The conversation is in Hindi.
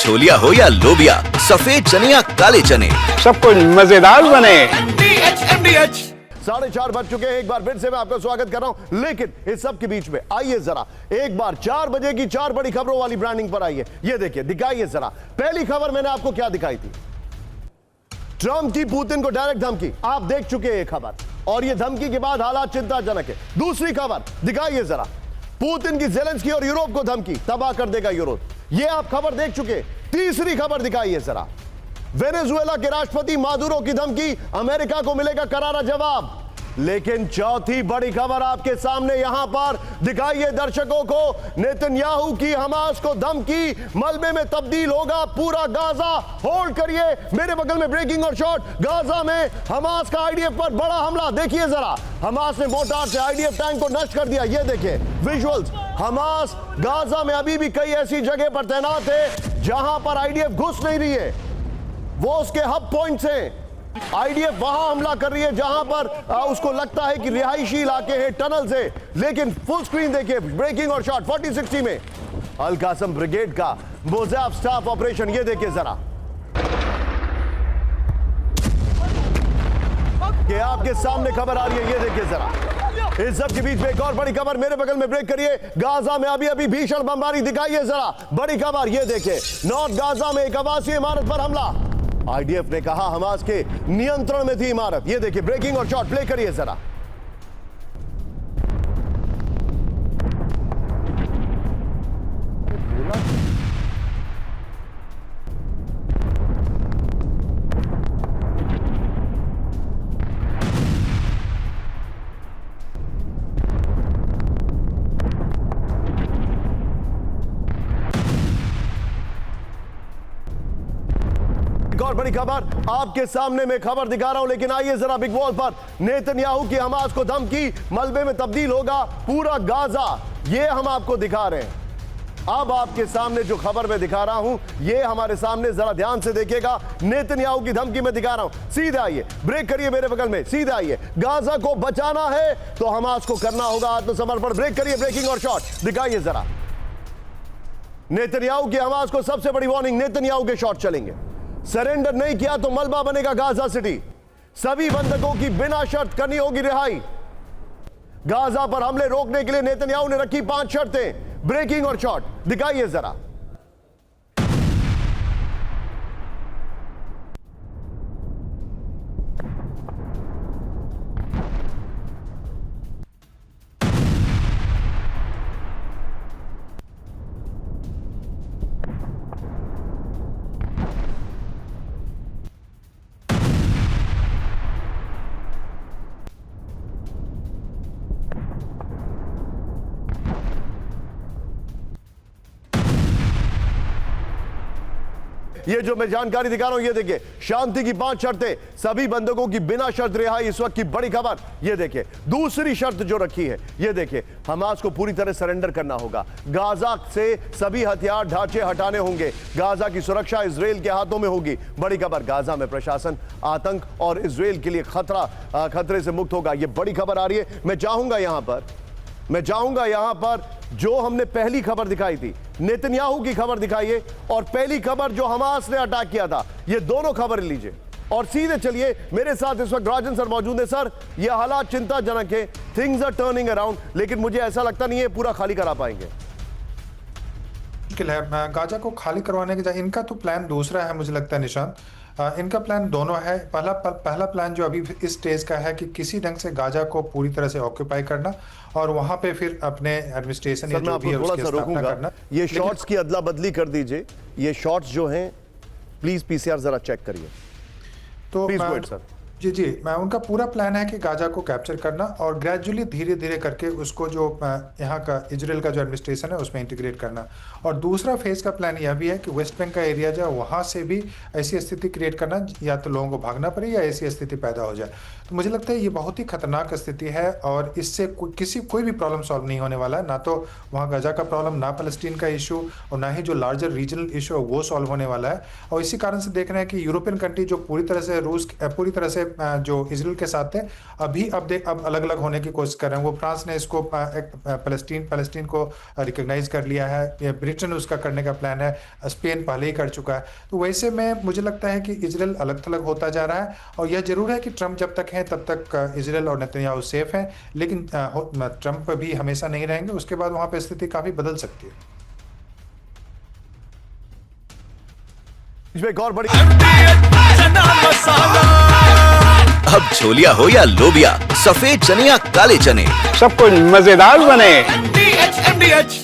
छोलिया हो या लोबिया, सफेद चने या काले चने, सब कुछ मजेदार बने। MDH 4:30 बज चुके हैं। एक बार फिर से मैं आपका स्वागत कर रहा हूं, लेकिन इस सब के बीच में आइए जरा एक बार 4 बजे की 4 बड़ी खबरों वाली ब्रांडिंग पर आइए। ये देखिए, दिखाइए जरा। पहली खबर मैंने आपको क्या दिखाई थी? ट्रंप की पुतिन को डायरेक्ट धमकी। आप देख चुके हैं ये खबर, और ये धमकी के बाद हालात चिंताजनक है। दूसरी खबर दिखाइए जरा, पुतिन की ज़ेलेंस्की और यूरोप को धमकी, तबाह कर देगा यूरोप। ये आप खबर देख चुके। तीसरी खबर दिखाइए जरा, वेनेजुएला के राष्ट्रपति मादुरो की धमकी, अमेरिका को मिलेगा करारा जवाब। लेकिन चौथी बड़ी खबर आपके सामने यहां पर दिखाइए दर्शकों को, नेतन्याहू की हमास को धमकी, मलबे में तब्दील होगा पूरा गाजा। होल्ड करिए, मेरे बगल में ब्रेकिंग और शॉट। गाजा में हमास का आईडीएफ पर बड़ा हमला। देखिए जरा, हमास ने मोर्टार से आईडीएफ टैंक को नष्ट कर दिया। ये देखिए विजुअल्स। हमास गाजा में अभी भी कई ऐसी जगह पर तैनात है जहां पर आईडीएफ घुस नहीं रही है, वो उसके हब पॉइंट्स हैं। आईडीएफ वहां हमला कर रही है जहां पर उसको लगता है कि रिहायशी इलाके हैं, टनल से। लेकिन फुल स्क्रीन देखिए, ब्रेकिंग और शॉट 4060 में अल कासम ब्रिगेड का मोज़ाफ स्टाफ ऑपरेशन। ये देखिए जरा, कि आपके सामने खबर आ रही है। ये देखिए जरा, इस सब के बीच में एक और बड़ी खबर मेरे बगल में ब्रेक करिए। गाजा में अभी अभी भीषण बमबारी दिखाइए जरा, बड़ी खबर। ये देखिए, नॉर्थ गाजा में एक आवासीय इमारत पर हमला। आईडीएफ ने कहा हमास के नियंत्रण में थी इमारत। ये देखिए ब्रेकिंग और शॉट, प्ले करिए जरा। और बड़ी खबर आपके सामने मैं खबर दिखा रहा हूं, लेकिन आइए जरा बिग वॉल पर। नेतन्याहू की हमास को धमकी, मलबे में तब्दील होगा पूरा गाजा। ये हम आपको दिखा रहे हैं। अब आपके सामने जो खबर मैं दिखा रहा हूं, ये हमारे सामने जरा ध्यान से देखिएगा। नेतन्याहू की धमकी मैं दिखा रहा हूं। सीधे आइए, ब्रेक करिए मेरे बगल में, सीधे आइए। गाजा को बचाना है तो हमास को करना होगा आत्मसमर्पण। ब्रेक करिए, ब्रेकिंग और शॉट दिखाइए जरा। नेतन्याहू की हमास को सबसे बड़ी वार्निंग, नेतन्याहू के शॉट चलेंगे। सरेंडर नहीं किया तो मलबा बनेगा गाजा सिटी। सभी बंधकों की बिना शर्त करनी होगी रिहाई। गाजा पर हमले रोकने के लिए नेतन्याहू ने रखी 5 शर्तें। ब्रेकिंग और शॉट दिखाइए जरा। ये जो मैं जानकारी दिखा रहा हूं, ये देखिए, शांति की 5 शर्तें, सभी बंधकों की बिना शर्त रिहाई। इस वक्त की बड़ी खबर ये देखिए। दूसरी शर्त जो रखी है, ये देखिए, हमास को पूरी तरह सरेंडर करना होगा। गाजा से सभी हथियार ढांचे हटाने होंगे। गाजा की सुरक्षा इजराइल के हाथों में होगी। बड़ी खबर, गाजा में प्रशासन आतंक और इजराइल के लिए खतरे से मुक्त होगा। ये बड़ी खबर आ रही है। मैं चाहूंगा यहां पर जो हमने पहली खबर दिखाई थी, नेतन्याहू की खबर दिखाइए, और पहली खबर जो हमास ने अटैक किया था, ये दोनों खबर लीजिए और सीधे चलिए। मेरे साथ इस वक्त राजन सर मौजूद है। सर, ये हालात चिंताजनक है, थिंग्स आर टर्निंग अराउंड, लेकिन मुझे ऐसा लगता नहीं है पूरा खाली करा पाएंगे। मुश्किल है गाजा को खाली करवाने के, इनका तो प्लान दूसरा है मुझे लगता है निशांत। इनका प्लान दोनों है। पहला प्लान जो अभी इस स्टेज का है कि किसी ढंग से गाजा को पूरी तरह से ऑक्यूपाई करना और वहां पे फिर अपने एडमिनिस्ट्रेशन या जो भी है उसकी स्थापना करना। ये शॉट्स की अदला बदली कर दीजिए। ये शॉट्स जो हैं, प्लीज पीसीआर जरा चेक करिए। तो प्लीज गो अहेड सर। जी, मैं उनका पूरा प्लान है कि गाजा को कैप्चर करना और ग्रेजुअली धीरे धीरे करके उसको जो यहाँ का इजराइल का जो एडमिनिस्ट्रेशन है उसमें इंटीग्रेट करना। और दूसरा फेज का प्लान यह भी है कि वेस्ट बैंक का एरिया जो है वहाँ से भी ऐसी स्थिति क्रिएट करना, या तो लोगों को भागना पड़े या ऐसी स्थिति पैदा हो जाए। तो मुझे लगता है ये बहुत ही खतरनाक स्थिति है और इससे कोई भी प्रॉब्लम सॉल्व नहीं होने वाला है। ना तो वहाँ गाजा का प्रॉब्लम, ना फलस्तीन का इशू, और ना ही जो लार्जर रीजनल इशू है वो सॉल्व होने वाला है। और इसी कारण से देख रहे हैं कि यूरोपियन कंट्री जो पूरी तरह से जो इजराइल के साथ थे अब अलग अलग होने की कोशिश कर रहे हैं। वो फ्रांस ने इसको पैलेस्टीन को रिकॉग्नाइज कर लिया है, ब्रिटेन उसका करने का प्लान है, स्पेन पहले ही कर चुका है। तो वैसे में मुझे लगता है कि इजराइल अलग थलग होता जा रहा है। और यह जरूर है कि ट्रंप जब तक है तब तक इजराइल और नेतन्याहू सेफ हैं, लेकिन ट्रंप भी हमेशा नहीं रहेंगे, उसके बाद वहां पर स्थिति काफी बदल सकती है। इसमें एक और बड़ी अब छोलिया हो या लोबिया, सफेद चने या काले चने, सब कुछ मजेदार बने। MDH